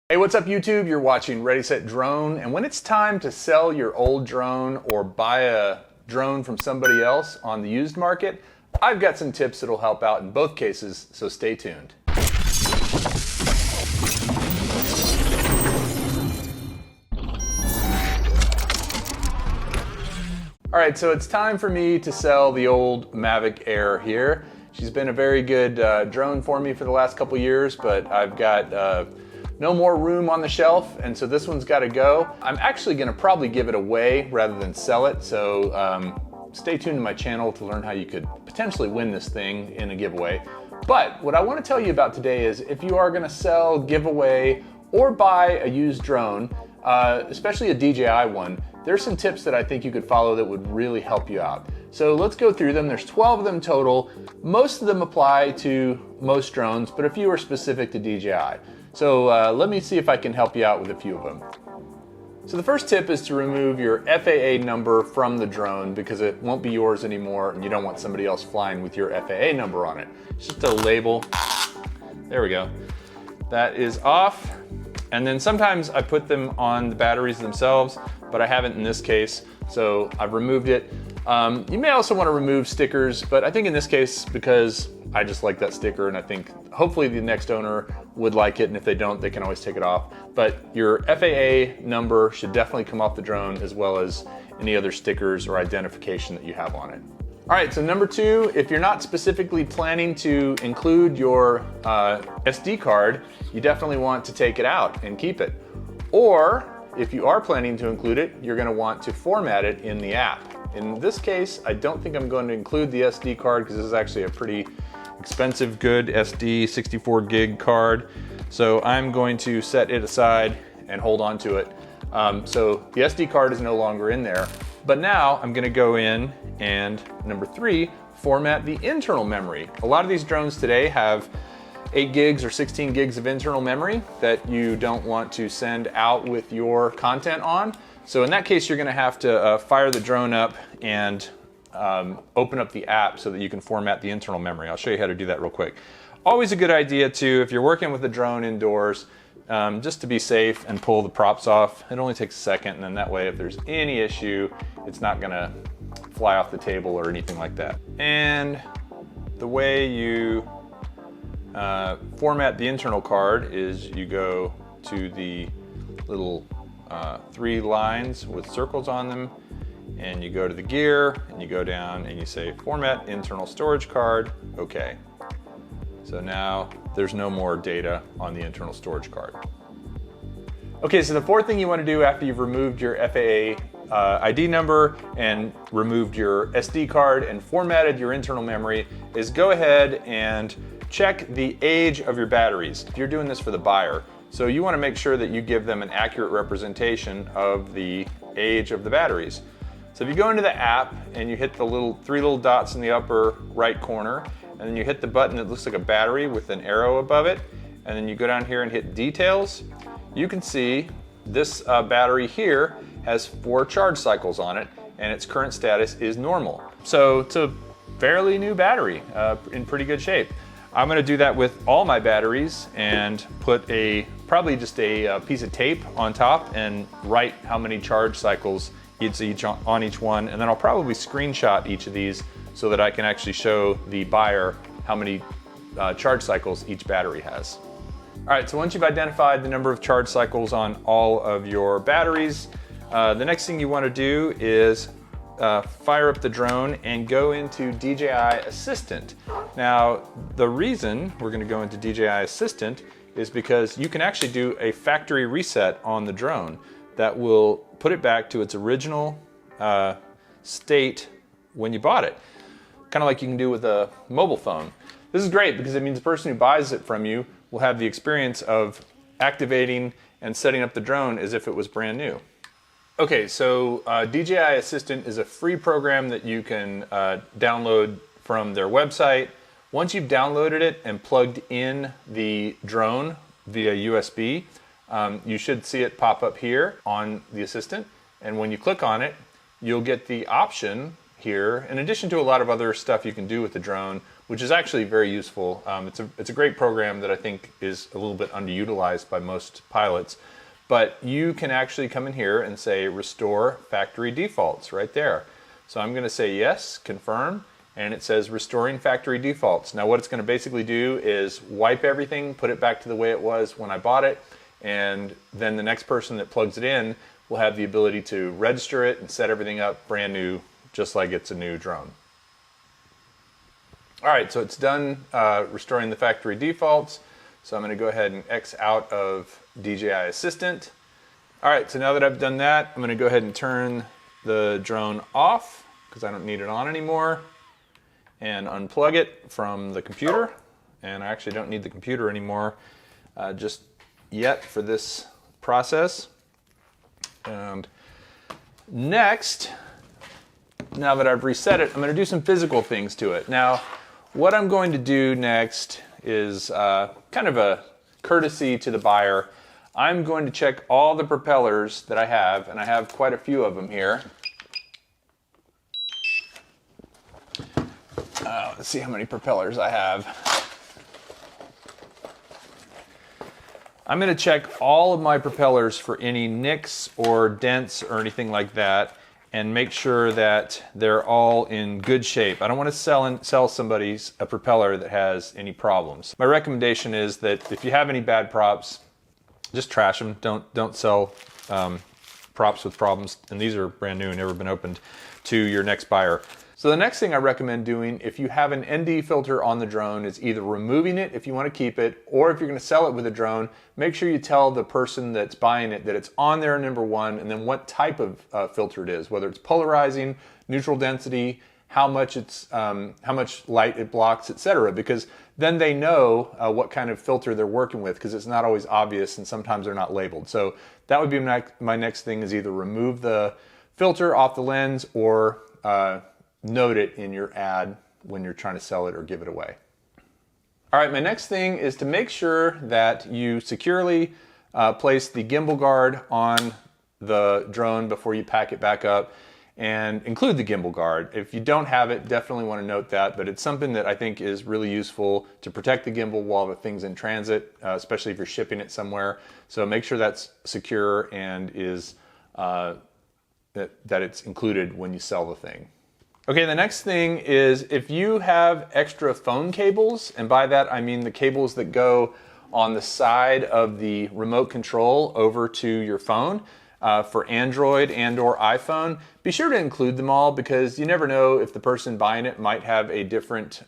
Hey, what's up YouTube? You're watching Ready Set Drone, and when it's time to sell your old drone or buy a drone from somebody else on the used market, I've got some tips that'll help out in both cases, so stay tuned. All right, so it's time for me to sell the old Mavic Air here. She's been a very good drone for me for the last couple years, but I've got no more room on the shelf, and so this one's got to go. I'm actually going to probably give it away rather than sell it, so stay tuned to my channel to learn how you could potentially win this thing in a giveaway. But what I want to tell you about today is if you are going to sell, give away, or buy a used drone, especially a DJI one, there's some tips that I think you could follow that would really help you out. So let's go through them. There's 12 of them total. Most of them apply to most drones, but a few are specific to DJI. So let me see if I can help you out with a few of them. So the first tip is to remove your FAA number from the drone because it won't be yours anymore and you don't want somebody else flying with your FAA number on it. It's just a label. There we go. That is off. And then sometimes I put them on the batteries themselves, but I haven't in this case, so I've removed it. You may also want to remove stickers, but I think in this case, because I just like that sticker and I think hopefully the next owner would like it, and if they don't, they can always take it off. But your FAA number should definitely come off the drone, as well as any other stickers or identification that you have on it. All right, so number two, if you're not specifically planning to include your SD card, you definitely want to take it out and keep it. Or if you are planning to include it, you're gonna want to format it in the app. In this case, I don't think I'm going to include the SD card because this is actually a pretty expensive, good SD 64 gig card. So I'm going to set it aside and hold on to it. So the SD card is no longer in there. But now I'm gonna go in and, number three, format the internal memory. A lot of these drones today have 8 gigs or 16 gigs of internal memory that you don't want to send out with your content on. So in that case, you're gonna have to fire the drone up and open up the app so that you can format the internal memory. I'll show you how to do that real quick. Always a good idea too, if you're working with a drone indoors, just to be safe and pull the props off. It only takes a second, and then that way if there's any issue, it's not gonna fly off the table or anything like that. And the way you format the internal card is you go to the little 3 lines with circles on them, and you go to the gear and you go down and you say format internal storage card, okay. So now there's no more data on the internal storage card. Okay, so the fourth thing you want to do after you've removed your FAA ID number and removed your SD card and formatted your internal memory is go ahead and check the age of your batteries. You're doing this for the buyer, so you want to make sure that you give them an accurate representation of the age of the batteries. So if you go into the app and you hit the 3 little dots in the upper right corner, and then you hit the button that looks like a battery with an arrow above it, and then you go down here and hit details, you can see this battery here has 4 charge cycles on it, and its current status is normal. So it's a fairly new battery in pretty good shape. I'm gonna do that with all my batteries and put probably just a piece of tape on top and write how many charge cycles each on each one, and then I'll probably screenshot each of these so that I can actually show the buyer how many charge cycles each battery has. All right, so once you've identified the number of charge cycles on all of your batteries, the next thing you want to do is fire up the drone and go into DJI Assistant. Now, the reason we're going to go into DJI Assistant is because you can actually do a factory reset on the drone that will put it back to its original state when you bought it. Kind of like you can do with a mobile phone. This is great because it means the person who buys it from you will have the experience of activating and setting up the drone as if it was brand new. Okay, so DJI Assistant is a free program that you can download from their website. Once you've downloaded it and plugged in the drone via USB, you should see it pop up here on the Assistant. And when you click on it, you'll get the option here, in addition to a lot of other stuff you can do with the drone, which is actually very useful. It's a great program that I think is a little bit underutilized by most pilots. But you can actually come in here and say restore factory defaults right there. So I'm going to say yes, confirm, and it says restoring factory defaults. Now what it's going to basically do is wipe everything, put it back to the way it was when I bought it, and then the next person that plugs it in will have the ability to register it and set everything up brand new, just like it's a new drone. All right, so it's done restoring the factory defaults. So I'm going to go ahead and X out of DJI Assistant. All right, so now that I've done that, I'm going to go ahead and turn the drone off because I don't need it on anymore, and unplug it from the computer. And I actually don't need the computer anymore just yet for this process. And next, now that I've reset it, I'm going to do some physical things to it. Now, what I'm going to do next is kind of a courtesy to the buyer. I'm going to check all the propellers that I have, and I have quite a few of them here. Let's see how many propellers I have. I'm going to check all of my propellers for any nicks or dents or anything like that, and make sure that they're all in good shape. I don't want to sell somebody a propeller that has any problems. My recommendation is that if you have any bad props, just trash them. Don't sell props with problems. And these are brand new and never been opened to your next buyer. So the next thing I recommend doing if you have an ND filter on the drone is either removing it if you want to keep it, or if you're going to sell it with a drone, make sure you tell the person that's buying it that it's on there, number one, and then what type of filter it is, whether it's polarizing, neutral density, how much light it blocks, etc. Because then they know what kind of filter they're working with, because it's not always obvious and sometimes they're not labeled. So that would be my next thing, is either remove the filter off the lens or note it in your ad when you're trying to sell it or give it away. All right, my next thing is to make sure that you securely place the gimbal guard on the drone before you pack it back up, and include the gimbal guard. If you don't have it, definitely want to note that, but it's something that I think is really useful to protect the gimbal while the thing's in transit, especially if you're shipping it somewhere. So make sure that's secure and is that it's included when you sell the thing. Okay, the next thing is if you have extra phone cables, and by that I mean the cables that go on the side of the remote control over to your phone for Android and or iPhone, be sure to include them all, because you never know if the person buying it might have a different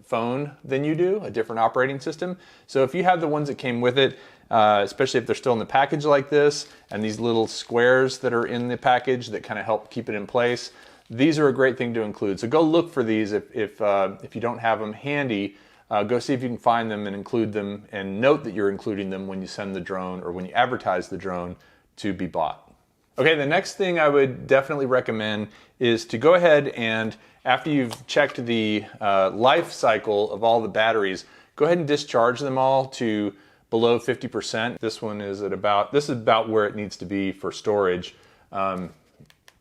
phone than you do, a different operating system. So if you have the ones that came with it, especially if they're still in the package like this, and these little squares that are in the package that kind of help keep it in place, these are a great thing to include. So go look for these if you don't have them handy. Go see if you can find them and include them, and note that you're including them when you send the drone or when you advertise the drone to be bought. Okay, the next thing I would definitely recommend is to go ahead and, after you've checked the life cycle of all the batteries, go ahead and discharge them all to below 50%. This is about where it needs to be for storage.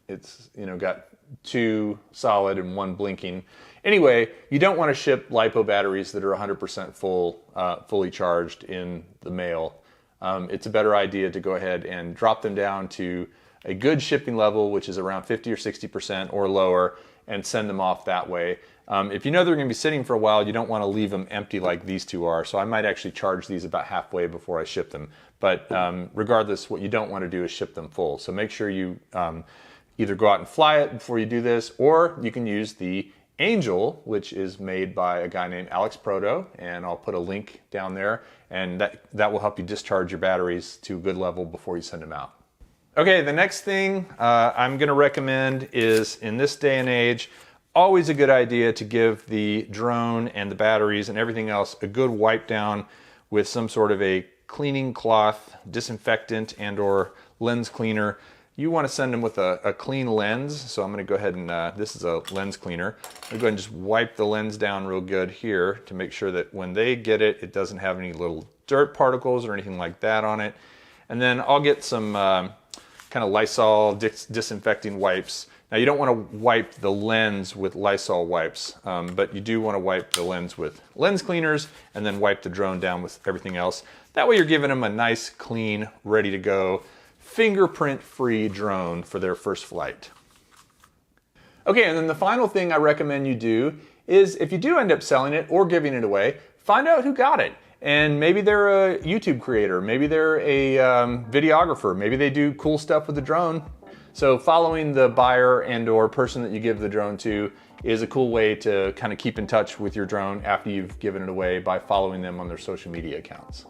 It's got 2 solid and 1 blinking. Anyway, you don't want to ship LiPo batteries that are 100% fully charged in the mail. It's a better idea to go ahead and drop them down to a good shipping level, which is around 50 or 60% or lower, and send them off that way. If you know they're going to be sitting for a while, you don't want to leave them empty like these two are. So I might actually charge these about halfway before I ship them. But regardless, what you don't want to do is ship them full. So make sure you either go out and fly it before you do this, or you can use the Angel, which is made by a guy named Alex Proto, and I'll put a link down there, and that will help you discharge your batteries to a good level before you send them out. Okay, the next thing I'm going to recommend is, in this day and age, always a good idea to give the drone and the batteries and everything else a good wipe down with some sort of a cleaning cloth, disinfectant, and or lens cleaner. You want to send them with a clean lens, so I'm going to go ahead and, this is a lens cleaner. I'm going to go ahead and just wipe the lens down real good here to make sure that when they get it, it doesn't have any little dirt particles or anything like that on it. And then I'll get some kind of Lysol disinfecting wipes Now you don't want to wipe the lens with Lysol wipes, but you do want to wipe the lens with lens cleaners and then wipe the drone down with everything else. That way you're giving them a nice, clean, ready to go, fingerprint-free drone for their first flight. Okay, and then the final thing I recommend you do is if you do end up selling it or giving it away, find out who got it. And maybe they're a YouTube creator, maybe they're a videographer, maybe they do cool stuff with the drone. So following the buyer and or person that you give the drone to is a cool way to kind of keep in touch with your drone after you've given it away by following them on their social media accounts.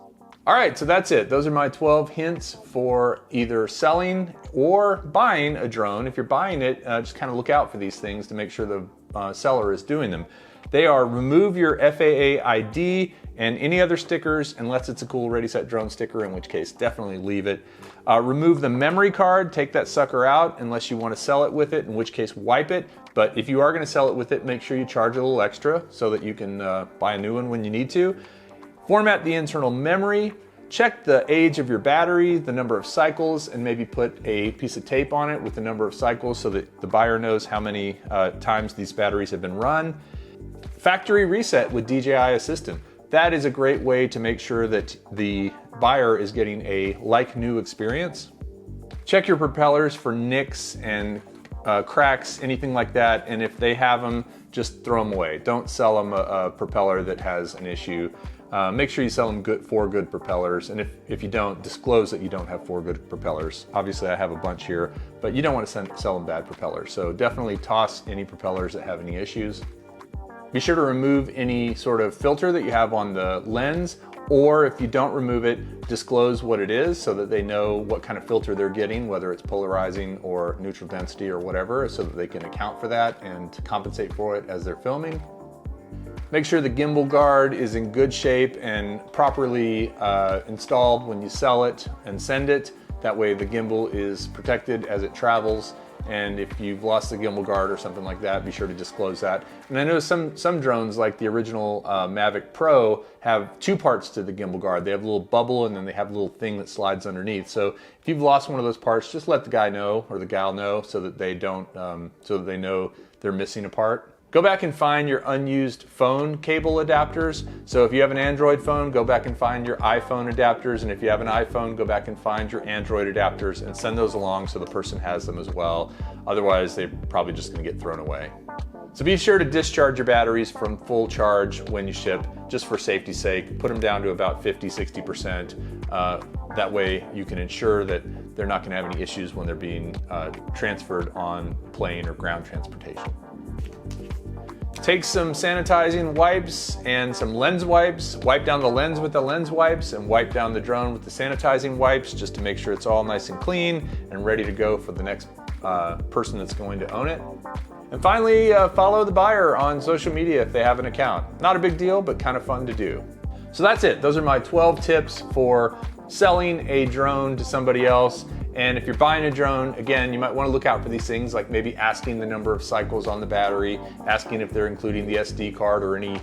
All right, so that's it. Those are my 12 hints for either selling or buying a drone. If you're buying it, just kind of look out for these things to make sure the seller is doing them. They are remove your FAA ID and any other stickers unless it's a cool Ready Set Drone sticker, in which case definitely leave it. Remove the memory card, take that sucker out unless you want to sell it with it, in which case wipe it. But if you are going to sell it with it, make sure you charge a little extra so that you can buy a new one when you need to. Format the internal memory, check the age of your battery, the number of cycles, and maybe put a piece of tape on it with the number of cycles so that the buyer knows how many times these batteries have been run. Factory reset with DJI Assistant. That is a great way to make sure that the buyer is getting a like-new experience. Check your propellers for nicks and cracks, anything like that, and if they have them, just throw them away. Don't sell them a propeller that has an issue. Make sure you sell them four good propellers, and if you don't, disclose that you don't have 4 good propellers. Obviously I have a bunch here, but you don't want to sell them bad propellers, so definitely toss any propellers that have any issues. Be sure to remove any sort of filter that you have on the lens, or if you don't remove it, disclose what it is so that they know what kind of filter they're getting, whether it's polarizing or neutral density or whatever, so that they can account for that and compensate for it as they're filming. Make sure the gimbal guard is in good shape and properly installed when you sell it and send it. That way the gimbal is protected as it travels. And if you've lost the gimbal guard or something like that, be sure to disclose that. And I know some drones, like the original Mavic Pro, have 2 parts to the gimbal guard. They have a little bubble and then they have a little thing that slides underneath. So if you've lost one of those parts, just let the guy know or the gal know so that they don't, so that they know they're missing a part. Go back and find your unused phone cable adapters. So if you have an Android phone, go back and find your iPhone adapters. And if you have an iPhone, go back and find your Android adapters and send those along so the person has them as well. Otherwise, they're probably just gonna get thrown away. So be sure to discharge your batteries from full charge when you ship, just for safety's sake. Put them down to about 50–60%. That way you can ensure that they're not gonna have any issues when they're being transferred on plane or ground transportation. Take some sanitizing wipes and some lens wipes, wipe down the lens with the lens wipes and wipe down the drone with the sanitizing wipes just to make sure it's all nice and clean and ready to go for the next person that's going to own it. And finally, follow the buyer on social media if they have an account. Not a big deal, but kind of fun to do. So that's it. Those are my 12 tips for selling a drone to somebody else. And if you're buying a drone, again, you might want to look out for these things, like maybe asking the number of cycles on the battery, asking if they're including the SD card or any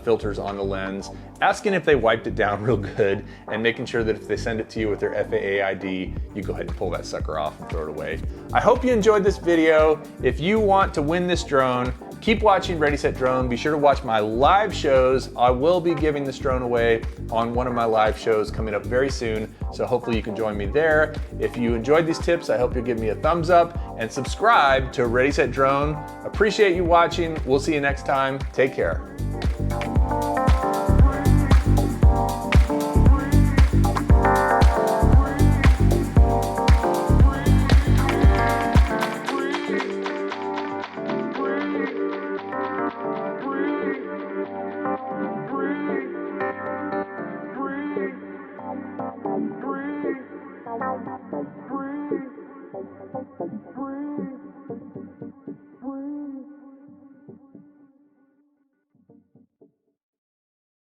filters on the lens, asking if they wiped it down real good, and making sure that if they send it to you with their FAA ID, you go ahead and pull that sucker off and throw it away. I hope you enjoyed this video. If you want to win this drone, keep watching Ready Set Drone. Be sure to watch my live shows. I will be giving this drone away on one of my live shows coming up very soon, so hopefully you can join me there. If you enjoyed these tips, I hope you'll give me a thumbs up and subscribe to Ready Set Drone. Appreciate you watching. We'll see you next time. Take care. Breathe.